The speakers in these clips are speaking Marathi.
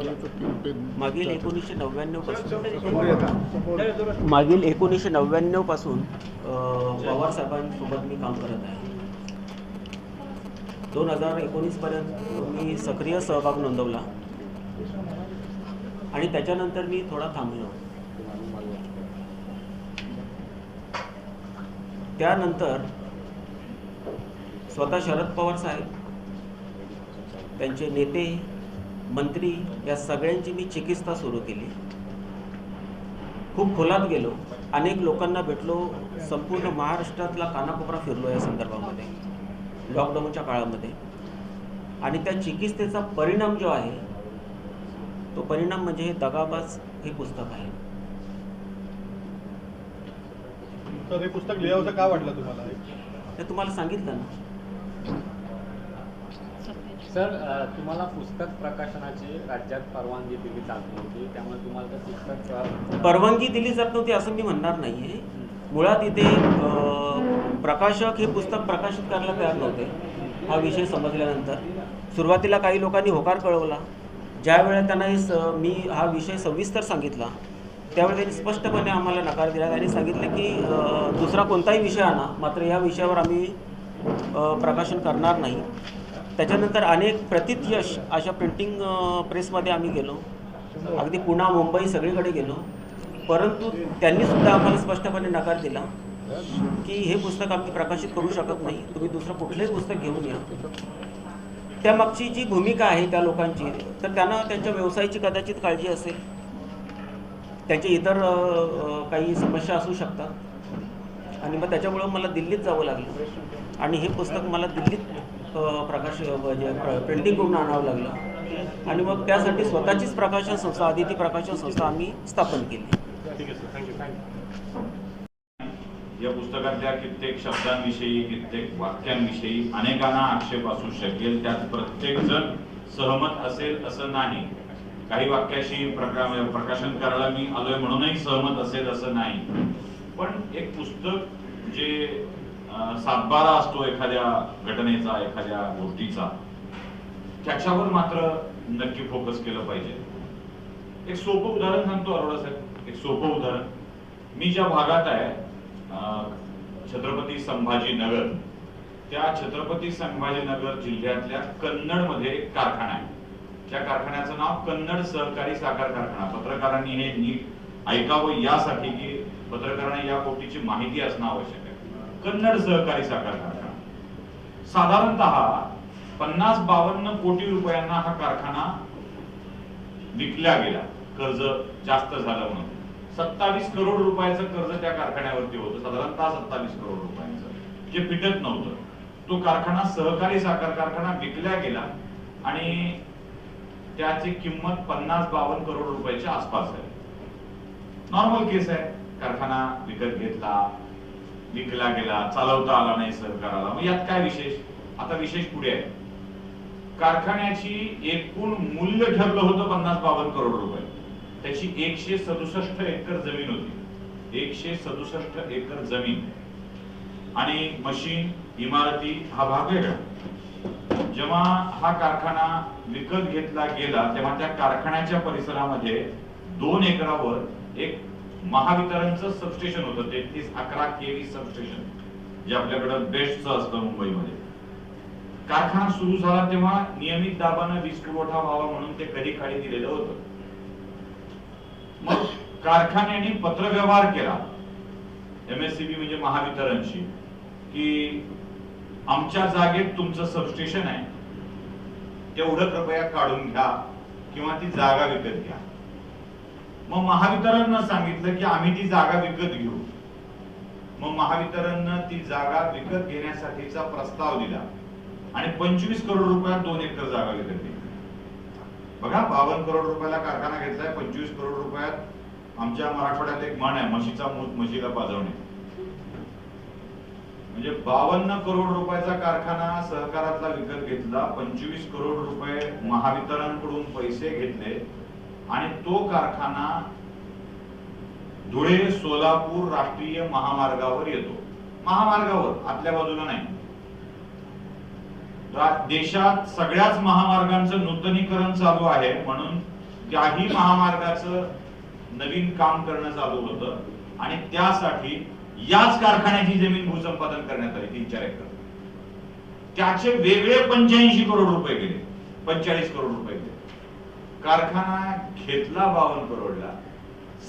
मागील 1999 पासून पवार साहेबांसोबत मी काम करत आहे. 2019 पर्यंत मी सक्रिय सहभाग नोंदवला आणि त्याच्यानंतर मी थोडा थांबलो. त्यानंतर स्वतः शरद पवार साहेब, त्यांचे नेते, मंत्री या सगळ्यांची मी चिकित्सा सुरू केली. खूप खोलात गेलो, अनेक लोकांना भेटलो, संपूर्ण महाराष्ट्रातला कानाकोपरा फिरलो या संदर्भामध्ये लॉकडाऊनच्या काळामध्ये. आणि त्या चिकित्सेचा परिणाम जो आहे तो परिणाम म्हणजे हे दगाबाज हे पुस्तक आहे. तर हे पुस्तक लिहावंसं का वाटलं तुम्हाला? ते तुम्हाला सांगितलं ना सर. तुम्हाला पुस्तक प्रकाशनाची राज्यात परवानगी दिली जात नव्हती, त्यामुळे तुम्हाला ते पुस्तक परवानगी दिली जात नव्हती असं मी म्हणणार नाही आहे. मुळात इथे प्रकाशक हे पुस्तक प्रकाशित करायला तयार नव्हते. हा विषय समजल्यानंतर सुरुवातीला काही लोकांनी होकार कळवला. ज्या वेळेला त्यांना मी हा विषय सविस्तर सांगितला त्यावेळी त्यांनी स्पष्टपणे आम्हाला नकार दिला. त्यांनी सांगितलं की दुसरा कोणताही विषय आणा, मात्र या विषयावर आम्ही प्रकाशन करणार नाही. त्याच्यानंतर अनेक प्रतिथयश अशा प्रिंटिंग प्रेसमध्ये आम्ही गेलो, अगदी पुणे मुंबई सगळीकडे गेलो, परंतु त्यांनीसुद्धा आम्हाला स्पष्टपणे नकार दिला की हे पुस्तक आम्ही प्रकाशित करू शकत नाही, तुम्ही दुसरं कुठलंही पुस्तक घेऊन या. त्यामागची जी भूमिका आहे त्या लोकांची, तर त्यांना त्यांच्या व्यवसायाची कदाचित काळजी असेल, त्यांचे इतर काही समस्या असू शकतात आणि मग त्याच्यामुळं मला दिल्लीत जावं लागलं आणि हे पुस्तक मला दिल्लीत प्रिंटिंग करून आणावं लागलं आणि मग त्यासाठी स्वतःचीच प्रकाशन संस्था, आदिती प्रकाशन संस्था आम्ही स्थापन केली. ठीक आहे सर, थँक्यू. या पुस्तकातल्या कित्येक शब्दांविषयी, कित्येक वाक्यांविषयी अनेकांना आक्षेप असू शकेल. त्यात प्रत्येक जण सहमत असेल असं नाही. काही वाक्याशी प्रकाशन करायला मी आलोय म्हणूनही सहमत असेल असं नाही. पण एक पुस्तक जे सातबारा असतो एखाद्या घटनेचा, एखाद्या गोष्टीचा, त्याच्यावर मात्र नक्की फोकस केलं पाहिजे. एक सोपं उदाहरण सांगतो अरोडा साहेब, एक सोपं उदाहरण. मी ज्या भागात आहे छत्रपती संभाजीनगर, त्या छत्रपती संभाजीनगर जिल्ह्यातल्या कन्नडमध्ये एक कारखाना आहे. त्या कारखान्याचं नाव कन्नड सहकारी साखर कारखाना. पत्रकारांनी हे नीट ऐकावं यासाठी की पत्रकारांना या गोष्टीची माहिती असणं आवश्यक आहे. कन्नड सहकारी साखर कारखाना साधारणतः 50-52 कोटी रुपयांना हा कारखाना विकला गेला. कर्ज जास्त झालं म्हणून 27 करोड रुपयाचं कर्ज त्या कारखान्यावरती होतं, साधारणतः 27 करोड रुपयांचं, जे फिटत नव्हतं. तो कारखाना सहकारी साखर कारखाना विकला गेला आणि त्याची किंमत 50-52 करोड रुपयाच्या आसपास आहे. नॉर्मल केस आहे. कारखाना विकत घेतला, विकला गेला, चालवता आला नाही सरकाराला. मग यात काय विशेष? आता विशेष पुढे आहे. कारखान्याची एकूण मूल्य ठरलं होतं 50-52 करोड रुपये. त्याची 167 एकर जमीन होती. 167 एकर जमीन आणि मशीन, इमारती हा भाग वेगळा. जेव्हा हा कारखाना विकत घेतला गेला तेव्हा त्या कारखान्याच्या परिसरामध्ये 2 एकरावर एक महावितरणचं सबस्टेशन होतं, 3311 केव्ही सबस्टेशन, जे आपल्याकडं बेस्टचं असतं मुंबईमध्ये. कारखाना सुरू झाला तेव्हा नियमित दाबानं वीज पुरवठा व्हावा म्हणून ते कधी खाली दिलेलं होतं. मग कारखान्याने पत्रव्यवहार केला MSCB म्हणजे महावितरणशी की आमच्या जागेत तुमचं सबस्टेशन आहे, तेवढं कृपया काढून घ्या किंवा ती जागा विकत घ्या. मग महावितरणनं सांगितलं की आम्ही ती जागा विकत घेऊ. मग महावितरणनं ती जागा विकत घेण्यासाठीचा प्रस्ताव दिला आणि 25 करोड रुपयात 2 एकर जागा विकत घेतली. बघा, 52 करोड रुपयाला कारखाना घेतलाय, 25 करोड रुपयात. आमच्या मराठवाड्यात एक म्हण आहे, म्हशीचा मूत म्हशीला पाजवणे. म्हणजे 52 करोड रुपयाचा कारखाना सहकारातला विकत घेतला, 25 करोड रुपये महावितरणकडून पैसे घेतले आणि तो कारखाना धुळे सोलापूर राष्ट्रीय महामार्गावर येतो. महामार्गावर, आतल्या बाजूला नाही. देशात सगळ्याच महामार्गांचं नूतनीकरण चालू आहे म्हणून त्याही महामार्गाचं नवीन काम करणं चालू होतं आणि त्यासाठी याच कारखान्याची जमीन भूसंपादन करण्यात आली 3-4 एकर. त्याचे वेगळे 85 करोड रुपये गेले, 45 करोड रुपये गेले. कारखाना घेतला 52 करोडला.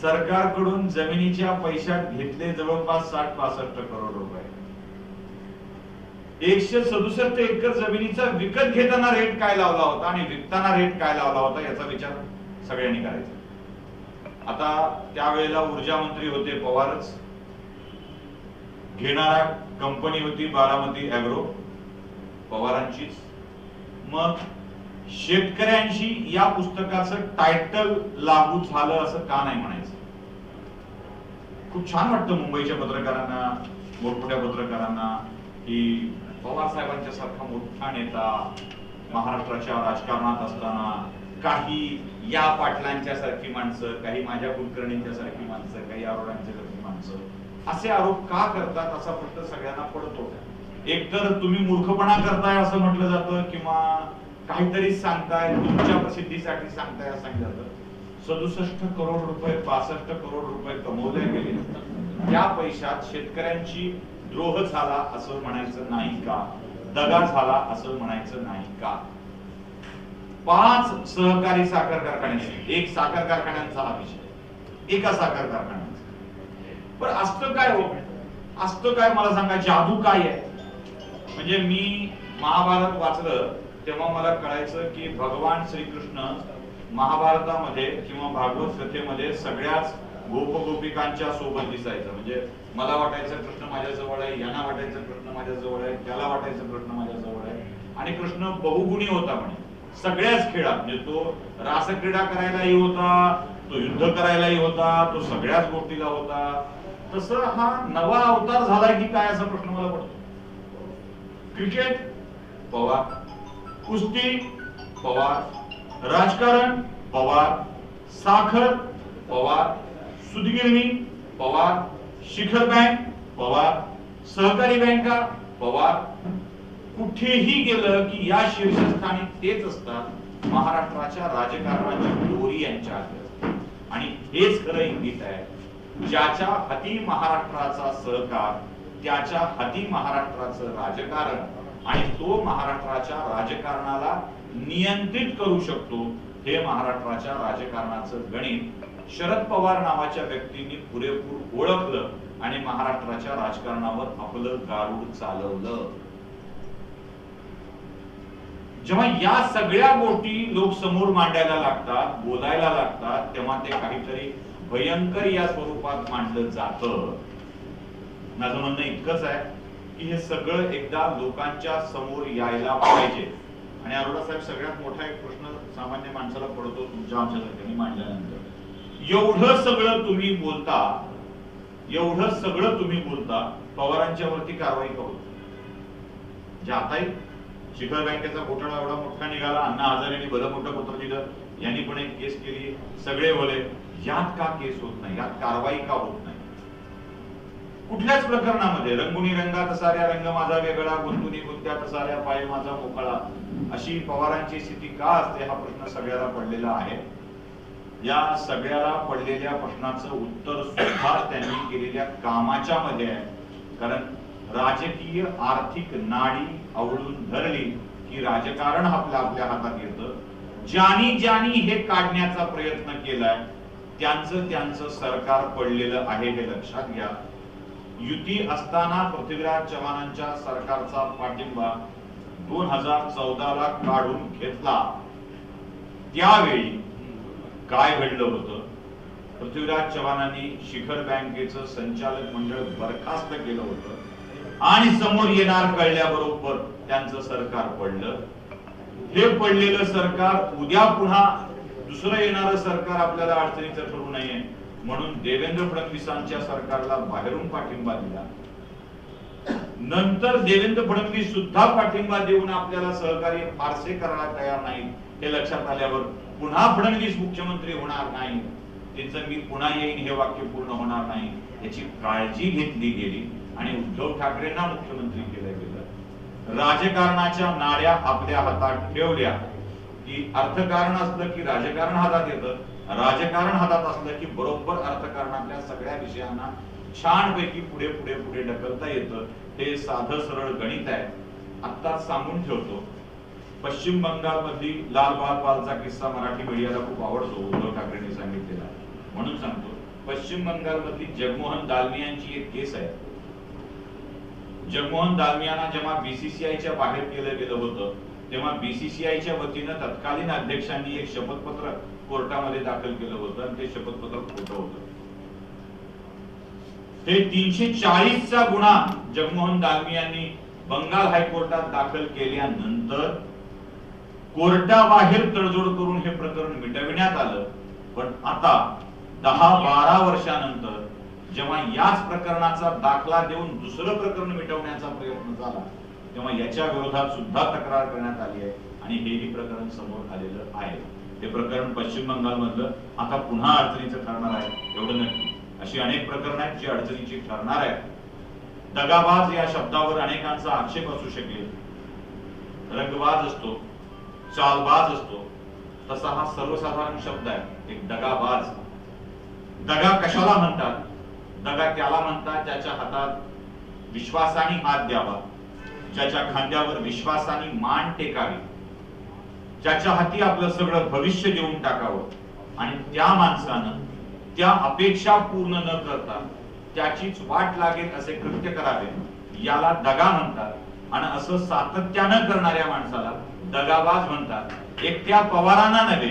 सरकारकडून जमिनीच्या पैशात घेतले जवळपास 60-65 करोड रुपये. 167 एकर जमिनीचा विकत घेताना रेट काय लावला होता आणि विकताना रेट काय लावला होता याचा विचार सगळ्यांनी करायचा. आता त्यावेळेला ऊर्जा मंत्री होते पवारच, घेणारा कंपनी होती बारामती ऍग्रो पवारांचीच. मग शेतकऱ्यांशी या पुस्तकाचं टायटल लागू झालं असं का नाही म्हणायचं? खूप छान वाटतं मुंबईच्या पत्रकारांना, मोठमोठ्या पत्रकारांना की पवार साहेबांच्या सारखा मोठा नेता महाराष्ट्राच्या राजकारणात असताना काही या पाटलांच्या सारखी माणसं, काही माझ्या कुलकर्णींच्या सारखी माणसं, काही अरोरांच्या सारखी माणसं असे आरोप का करतात असा प्रश्न सगळ्यांना पडतो. एकतर तुम्ही मूर्खपणा करताय असं म्हटलं जातं किंवा काहीतरी सांगताय, तुमच्या प्रसिद्धीसाठी सांगताय असं सांगितलं जातं. 67 करोड रुपये 62 करोड रुपये कमवले गेले. त्या पैशात शेतकऱ्यांची द्रोह झाला असं म्हणायचं नाही का? दगा झाला असं म्हणायचं नाही का? 5 सहकारी साखर कारखाने, एक साखर कारखान्यांचा हा विषय, एका साखर कारखान्याचा. पण असतं काय हो, असतं काय मला सांगा, जादू काय आहे? म्हणजे मी महाभारत वाचलं तेव्हा मला कळायचं की भगवान श्रीकृष्ण महाभारतामध्ये किंवा भागवत कथेमध्ये सगळ्याच गोपगोपिकांच्या सोबत दिसायचं. म्हणजे मला वाटायचं कृष्ण माझ्या जवळ आहे, यांना वाटायचं कृष्ण माझ्या जवळ आहे, त्याला वाटायचं कृष्ण माझ्या जवळ आहे. आणि कृष्ण बहुगुणी होता म्हणे सगळ्याच खेळात. म्हणजे तो रासक्रीडा करायलाही होता, तो युद्ध करायलाही होता, तो सगळ्याच गोष्टीला होता. तसं हा नवा अवतार झालाय की काय असा प्रश्न मला पडतो. क्रिकेट पवार, कुस्ती पवार, राजकारण पवार, साखर पवार, सुतगिरणी पवार, शिखर बँक पवार, सहकारी बँका पवार. कुठेही गेलं की या शीर्षस्थानी तेच असतात. महाराष्ट्राच्या राजकारणाची दोरी यांच्या हाती असते. आणि हेच खरं इंगित आहे, ज्याच्या हाती महाराष्ट्राचा सहकार त्याच्या हाती महाराष्ट्राचं राजकारण आणि तो महाराष्ट्राच्या राजकारणाला नियंत्रित करू शकतो. हे महाराष्ट्राच्या राजकारणाचं गणित शरद पवार नावाच्या व्यक्तींनी पुरेपूर ओळखलं आणि महाराष्ट्राच्या राजकारणावर आपलं गारूड चालवलं. जेव्हा या सगळ्या गोष्टी लोक समोर मांडायला लागतात, बोलायला लागतात, तेव्हा ते काहीतरी भयंकर या स्वरूपात मांडलं जातं. माझं म्हणणं इतकंच आहे की हे सगळं एकदा लोकांच्या समोर यायला पाहिजे. आणि अरोरा साहेब, सगळ्यात मोठा एक प्रश्न सामान्य माणसाला पडतो तुमच्या आमच्यासारख्यांनी मांडल्यानंतर, एवढं सगळं तुम्ही बोलता, एवढं सगळं तुम्ही बोलता, पवारांच्या वरती कारवाई का होत? जे आताही शिखर बँकेचा घोटाळा एवढा मोठा निघाला, अण्णा हजारेंनी भलं मोठं पत्र दिलं, यांनी पण एक केस केली, सगळे बोले. यात का केस होत नाही? यात कारवाई का होत नाही? कुठल्याच प्रकरणामध्ये रंगुनी रंगात साऱ्या रंग माझा वेगळा, गुंतुनी गुंत्यात साऱ्या पाय माझा मोकळा अशी पवारांची स्थिती का असते हा प्रश्न सगळ्याला पडलेला आहे. या सगळ्याला पडलेल्या प्रश्नाचं उत्तर सुद्धा त्यांनी केलेल्या कामाच्या मध्ये आहे. कारण राजकीय आर्थिक नाडी आवळून धरली की राजकारण आपल्या हातात येतं. ज्यांनी ज्यांनी हे काढण्याचा प्रयत्न केलाय त्यांचं सरकार पडलेलं आहे हे लक्षात घ्या. युती असताना पृथ्वीराज चव्हाणांच्या सरकारचा पाठिंबा 2014 ला काढून घेतला. त्यावेळी काय घडलं होतं? पृथ्वीराज चव्हाणांनी शिखर बँकेचं संचालक मंडळ बरखास्त केलं होतं आणि समोर येणार कळल्याबरोबर त्यांचं सरकार पडलं. हे पडलेलं सरकार उद्या पुन्हा दुसरं येणारं सरकार आपल्याला अडचणीचं ठरू नये म्हणून देवेंद्र फडणवीसांच्या सरकारला बाहेरून पाठिंबा दिला. नंतर देवेंद्र फडणवीस सुद्धा पाठिंबा देऊन आपल्याला सहकार्य फारसे करायला तयार नाही हे लक्षात आल्यावर पुन्हा फडणवीस मुख्यमंत्री होणार नाही, त्यांचं मी पुन्हा येईन हे वाक्य पूर्ण होणार नाही याची काळजी घेतली गेली आणि उद्धव ठाकरेंना मुख्यमंत्री केलं गेलं. राजकारणाच्या नाड्या आपल्या हातात ठेवल्या. की अर्थकारण असलं की राजकारण हातात येतं, राजकारण हातात असलं की बरोबर अर्थकारणातल्या सगळ्या विषयांना छानपैकी पुढे पुढे पुढे ढकलता येतं. हे साधं सरळ गणित आहे. आत्ताच सांगून ठेवतो, पश्चिम बंगालमधली लाल बाल पालचा किस्सा मराठी मीडियाला खूप आवडतो, उद्धव ठाकरेंनी सांगितलेला, म्हणून सांगतो. पश्चिम बंगालमधली जगमोहन दालमियांची एक केस आहे. जगमोहन दालमियांना जेव्हा बीसीसीआयच्या बाहेर केलं गेलं होतं, तेव्हा बीसीसीआयच्या वतीनं तत्कालीन अध्यक्षांनी एक शपथपत्र कोर्टामध्ये दाखल केलं होतं आणि ते शपथपत्र खोटं होतं. हे 340चा गुन्हा जगमोहन दालमियांनी बंगाल हायकोर्टात दाखल केल्यानंतर कोर्टाबाहेर तडजोड करून हे प्रकरण मिटविण्यात आलं. पण आता 10-12 वर्षानंतर जेव्हा याच प्रकरणाचा दाखला देऊन दुसरं प्रकरण मिटवण्याचा प्रयत्न झाला, तेव्हा याच्या विरोधात सुद्धा तक्रार करण्यात आली आहे आणि हेही प्रकरण समोर आलेलं आहे. हे प्रकरण पश्चिम बंगाल मधलं आता पुन्हा अडचणीचं ठरणार आहे एवढं नक्की. अशी अनेक प्रकरण आहेत जी अडचणीची ठरणार आहेत. दगाबाज या शब्दावर अनेकांचा आक्षेप असू शकेल. रंगबाज असतो, चालबाज असतो, तसा हा सर्वसाधारण शब्द आहे, एक दगाबाज. दगा कशाला म्हणतात? दगा त्याला म्हणतात ज्याच्या हातात विश्वासाने हात द्यावा, ज्याच्या खांद्यावर विश्वासाने मान टेकावी, ज्याच्या हाती आपलं सगळं भविष्य देऊन टाकावं आणि त्या माणसानं त्या अपेक्षा पूर्ण न करता त्याचीच वाट लागेल असे कृत्य करावे, याला दगा म्हणतात. आणि असं सातत्यानं करणाऱ्या माणसाला दगाबाज म्हणतात. एकट्या पवारांना नव्हे,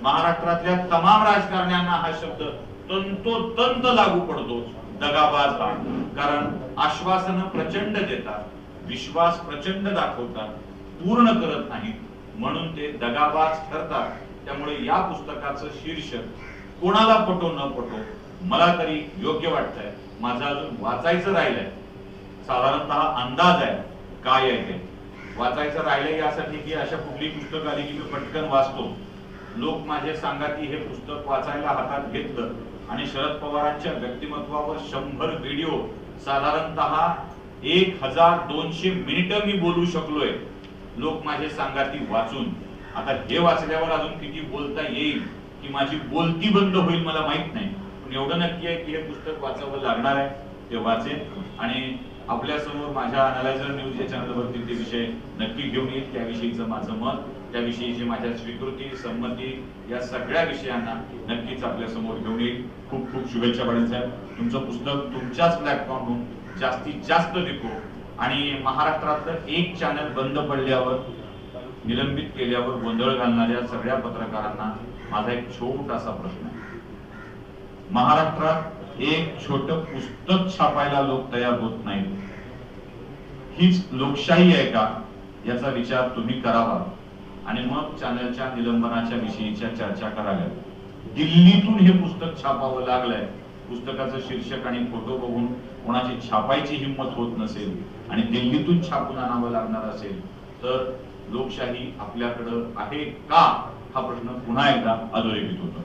महाराष्ट्रातल्या तमाम राजकारण्यांना हा शब्द तंतोतंत लागू पडतो, दगाबाज हा. कारण आश्वासनं प्रचंड देतात, विश्वास प्रचंड दाखवतात, पूर्ण करत नाहीत, म्हणून ते दगाबाज ठरतात. त्यामुळे या पुस्तकाचं शीर्षक कोणाला पटो न पटो, मला तरी योग्य वाटतंय. माझं अजून वाचायचं राहिलंय. साधारणतः अंदाज आहे काय आहे ते वाचायचं राहिलंय, यासाठी की अशा कुठली पुस्तक आली की मी पटकन वाचतो. लोक माझे सांगाती हे पुस्तक वाचायला हातात घेतलं आणि शरद पवारांच्या व्यक्तिमत्वावर 100 व्हिडिओ, साधारणतः 1200 मिनिटं मी बोलू शकलोय. लोक माझे सांगाती वाचून आता हे वाचल्यावर अजून किती बोलता येईल की माझी बोलती बंद होईल मला माहित नाही. पण एवढं नक्की आहे की हे पुस्तक वाचावं लागणार आहे. ते वाचेन आणि आपल्या समोर माझ्या अनालायझर न्यूज या चॅनलवरती ते विषय नक्की घेऊन येईल. त्याविषयीचं माझं मत, त्याविषयीची माझ्या स्वीकृती, संमती, या सगळ्या विषयांना नक्कीच आपल्या समोर घेऊन येईल. खूप खूप शुभेच्छा पाटील साहेब. तुमचं पुस्तक तुमच्याच प्लॅटफॉर्मवरून जास्तीत जास्त विको आणि महाराष्ट्रातलं एक चॅनल बंद पडल्यावर, निलंबित केल्यावर गोंधळ घालणाऱ्या सगळ्या पत्रकारांना माझा एक छोटासा प्रश्न आहे. महाराष्ट्रात एक छोटं पुस्तक छापायला लोक तयार होत नाहीत. हीच लोकशाही आहे का, याचा विचार तुम्ही करावा आणि मग चॅनलच्या निलंबनाच्या विषयीच्या चर्चा कराव्या. दिल्लीतून हे पुस्तक छापावं लागलंय. पुस्तकाचं शीर्षक आणि फोटो बघून कोणाची छापायची हिंमत होत नसेल आणि दिल्लीतून छापून आणावं लागणार असेल तर लोकशाही आपल्याकडं आहे का, हा प्रश्न पुन्हा एकदा अधोरेखित होतो.